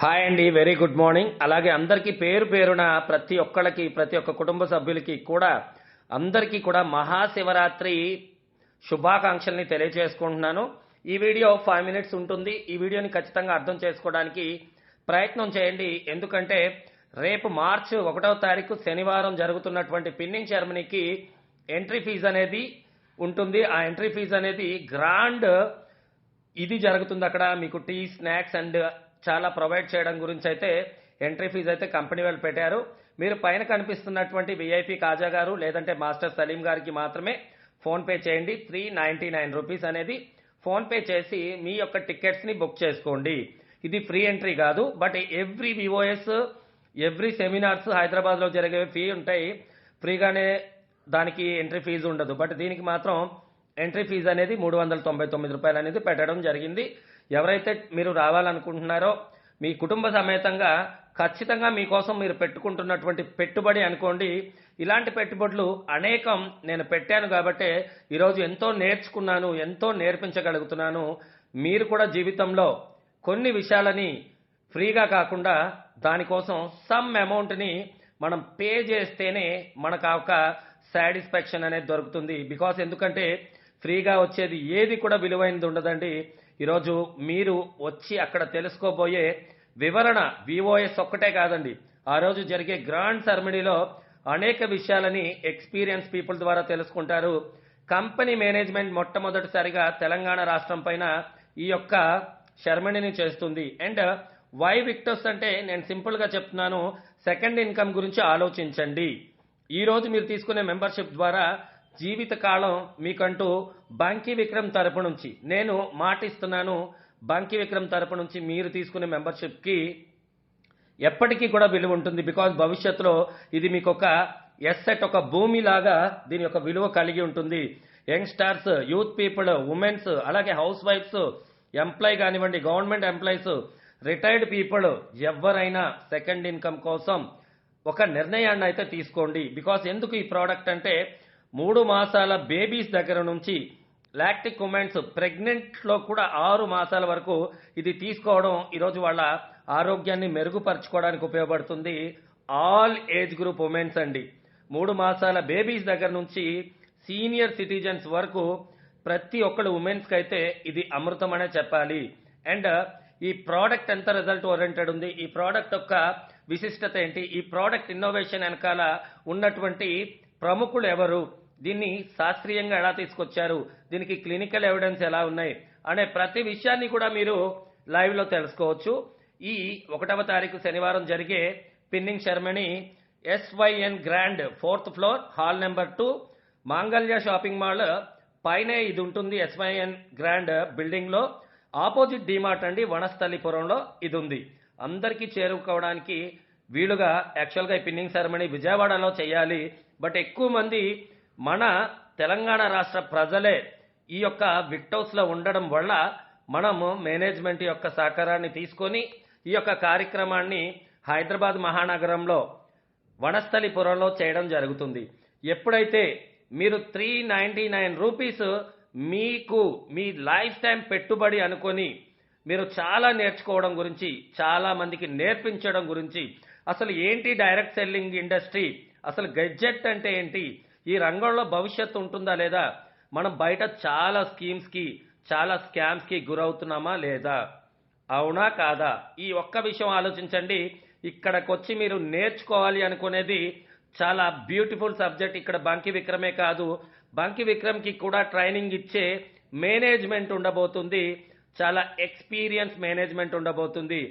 Hi అండి, very good morning. అలాగే అందరికీ పేరు పేరున ప్రతి ఒక్క కుటుంబ సభ్యులకి కూడా అందరికీ కూడా మహాశివరాత్రి శుభాకాంక్షల్ని తెలియజేసుకుంటున్నాను. ఈ వీడియో 5 minutes ఉంటుంది. ఈ వీడియోని ఖచ్చితంగా అర్థం చేసుకోవడానికి ప్రయత్నం చేయండి. ఎందుకంటే రేపు మార్చి 1వ తారీఖు శనివారం జరుగుతున్నటువంటి పిన్నింగ్ సెరమనీకి ఎంట్రీ ఫీజు అనేది ఉంటుంది. ఆ ఎంట్రీ ఫీజు అనేది గ్రాండ్ ఇది జరుగుతుంది. అక్కడ మీకు టీ, స్నాక్స్ అండ్ చాలా ప్రొవైడ్ చేయడం గురించి అయితే ఎంట్రీ ఫీజు అయితే కంపెనీ వాళ్ళు పెట్టారు. మీరు పైన కనిపిస్తున్నటువంటి విఐపి కాజా గారు లేదంటే మాస్టర్ సలీం గారికి మాత్రమే ఫోన్పే చేయండి. 399 రూపీస్ అనేది ఫోన్పే చేసి మీ యొక్క టికెట్స్ని బుక్ చేసుకోండి. ఇది ఫ్రీ ఎంట్రీ కాదు, బట్ ఎవ్రీ విఓఎస్ ఎవ్రీ సెమినార్స్ హైదరాబాద్లో జరిగే ఫీ ఉంటాయి. ఫ్రీగానే దానికి ఎంట్రీ ఫీజు ఉండదు. బట్ దీనికి మాత్రం ఎంట్రీ ఫీజు అనేది 399 రూపాయలు అనేది పెట్టడం జరిగింది. ఎవరైతే మీరు రావాలనుకుంటున్నారో మీ కుటుంబ సమేతంగా ఖచ్చితంగా మీకోసం మీరు పెట్టుకుంటున్నటువంటి పెట్టుబడి అనుకోండి. ఇలాంటి పెట్టుబడులు అనేకం నేను పెట్టాను కాబట్టే ఈరోజు ఎంతో నేర్చుకున్నాను, ఎంతో నేర్పించగలుగుతున్నాను. మీరు కూడా జీవితంలో కొన్ని విషయాలని ఫ్రీగా కాకుండా దానికోసం సమ్ అమౌంట్ని మనం పే చేస్తేనే మనకు ఒక సాటిస్ఫాక్షన్ అనేది దొరుకుతుంది. బికాస్ ఎందుకంటే ఫ్రీగా వచ్చేది ఏది కూడా విలువైనది ఉండదండి. ఈరోజు మీరు వచ్చి అక్కడ తెలుసుకోబోయే వివరణ విఓఎస్ ఒక్కటే కాదండి. ఆ రోజు జరిగే గ్రాండ్ సెరమనీలో అనేక విషయాలని ఎక్స్పీరియన్స్ పీపుల్ ద్వారా తెలుసుకుంటారు. కంపెనీ మేనేజ్మెంట్ మొట్టమొదటిసారిగా తెలంగాణ రాష్ట్రం పైన ఈ యొక్క సెరమనీని చేస్తుంది. అండ్ వై విక్టర్స్ అంటే నేను సింపుల్గా చెప్తున్నాను, సెకండ్ ఇన్కమ్ గురించి ఆలోచించండి. ఈరోజు మీరు తీసుకునే మెంబర్షిప్ ద్వారా జీవితకాలం మీకంటూ బంకీ విక్రమ్ తరపు నుంచి నేను మాటిస్తున్నాను. బంకీ విక్రమ్ తరపు నుంచి మీరు తీసుకునే మెంబర్షిప్కి ఎప్పటికీ కూడా విలువ ఉంటుంది. బికాజ్ భవిష్యత్తులో ఇది మీకు ఒక ఎస్సెట్, ఒక భూమి లాగా దీని యొక్క విలువ కలిగి ఉంటుంది. యంగ్స్టర్స్, యూత్ పీపుల్, ఉమెన్స్, అలాగే హౌస్ వైఫ్స్, ఎంప్లాయ్ కానివ్వండి, గవర్నమెంట్ ఎంప్లాయీస్, రిటైర్డ్ పీపుల్, ఎవరైనా సెకండ్ ఇన్కమ్ కోసం ఒక నిర్ణయాన్ని అయితే తీసుకోండి. బికాస్ ఎందుకు ఈ ప్రోడక్ట్ అంటే 3 మాసాల బేబీస్ దగ్గర నుంచి లాక్టిక్ ఉమెన్స్ ప్రెగ్నెంట్లో కూడా 6 మాసాల వరకు ఇది తీసుకోవడం ఈరోజు వాళ్ళ ఆరోగ్యాన్ని మెరుగుపరచుకోవడానికి ఉపయోగపడుతుంది. ఆల్ ఏజ్ గ్రూప్ ఉమెన్స్ అండి. 3 మాసాల బేబీస్ దగ్గర నుంచి సీనియర్ సిటిజన్స్ వరకు ప్రతి ఒక్కరు ఉమెన్స్కి అయితే ఇది అమృతం అనే చెప్పాలి. అండ్ ఈ ప్రోడక్ట్ ఎంత రిజల్ట్ ఓరియంటెడ్ ఉంది, ఈ ప్రోడక్ట్ యొక్క విశిష్టత ఏంటి, ఈ ప్రోడక్ట్ ఇన్నోవేషన్ వెనకాల ఉన్నటువంటి ప్రముఖులు ఎవరు, దీన్ని శాస్త్రీయంగా ఎలా తీసుకొచ్చారు, దీనికి క్లినికల్ ఎవిడెన్స్ ఎలా ఉన్నాయి అనే ప్రతి విషయాన్ని కూడా మీరు లైవ్లో తెలుసుకోవచ్చు. ఈ 1వ తారీఖు శనివారం జరిగే pinning ceremony SYN grand 4th floor hall number 2 మాంగళ్య షాపింగ్ మాల్ పైనే ఇది ఉంటుంది. SYN గ్రాండ్ బిల్డింగ్ లో ఆపోజిట్ డిమార్ట్ అండి, వనస్థలిపురంలో ఇది ఉంది. అందరికీ చేరుకోవడానికి వీలుగా యాక్చువల్గా ఈ పిన్నింగ్ సెరమనీ విజయవాడలో చేయాలి. బట్ ఎక్కువ మంది మన తెలంగాణ రాష్ట్ర ప్రజలే ఈ యొక్క విక్టౌస్లో ఉండడం వల్ల మనము మేనేజ్మెంట్ యొక్క సహకారాన్ని తీసుకొని ఈ యొక్క కార్యక్రమాన్ని హైదరాబాద్ మహానగరంలో వనస్థలిపురంలో చేయడం జరుగుతుంది. ఎప్పుడైతే మీరు 399 రూపీస్ మీకు మీ లైఫ్ టైం పెట్టుబడి అనుకొని మీరు చాలా నేర్చుకోవడం గురించి, చాలా మందికి నేర్పించడం గురించి, అసలు ఏంటి డైరెక్ట్ సెల్లింగ్ ఇండస్ట్రీ, అసలు గెడ్జెట్ అంటే ఏంటి, ఈ రంగంలో భవిష్యత్తు ఉంటుందా లేదా, మనం బయట చాలా స్కీమ్స్కి, చాలా స్కామ్స్కి గురవుతున్నామా లేదా, అవునా కాదా, ఈ ఒక్క విషయం ఆలోచించండి. ఇక్కడికి వచ్చి మీరు నేర్చుకోవాలి అనుకునేది చాలా బ్యూటిఫుల్ సబ్జెక్ట్. ఇక్కడ బంకీ విక్రమే కాదు, బంకీ విక్రమ్కి కూడా ట్రైనింగ్ ఇచ్చే మేనేజ్మెంట్ ఉండబోతుంది. చాలా ఎక్స్పీరియన్స్ మేనేజ్మెంట్ ఉండబోతుంది.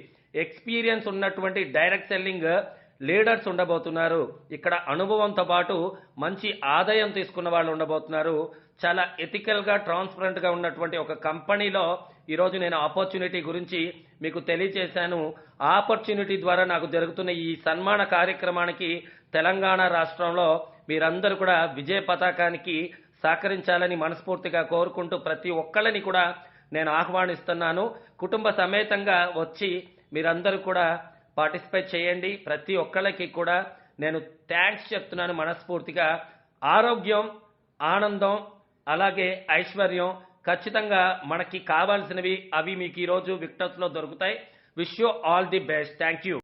ఎక్స్పీరియన్స్ ఉన్నటువంటి డైరెక్ట్ సెల్లింగ్ లీడర్స్ ఉండబోతున్నారు. ఇక్కడ అనుభవంతో పాటు మంచి ఆదాయం తీసుకున్న వాళ్ళు ఉండబోతున్నారు. చాలా ఎథికల్గా, ట్రాన్స్పరెంట్గా ఉన్నటువంటి ఒక కంపెనీలో ఈరోజు నేను ఆపర్చునిటీ గురించి మీకు తెలియజేశాను. ఆ ఆపర్చునిటీ ద్వారా నాకు జరుగుతున్న ఈ సన్మాన కార్యక్రమానికి తెలంగాణ రాష్ట్రంలో మీరందరూ కూడా విజయ పతాకానికి సహకరించాలని మనస్ఫూర్తిగా కోరుకుంటూ ప్రతి ఒక్కళ్ళని కూడా నేను ఆహ్వానిస్తున్నాను. కుటుంబ సమేతంగా వచ్చి మీరందరూ కూడా పార్టిసిపేట్ చేయండి. ప్రతి ఒక్కళ్ళకి కూడా నేను థ్యాంక్స్ చెప్తున్నాను మనస్ఫూర్తిగా. ఆరోగ్యం, ఆనందం, అలాగే ఐశ్వర్యం ఖచ్చితంగా మనకి కావాల్సినవి అవి మీకు ఈరోజు విక్టర్స్లో దొరుకుతాయి. Wish you all the best. Thank you.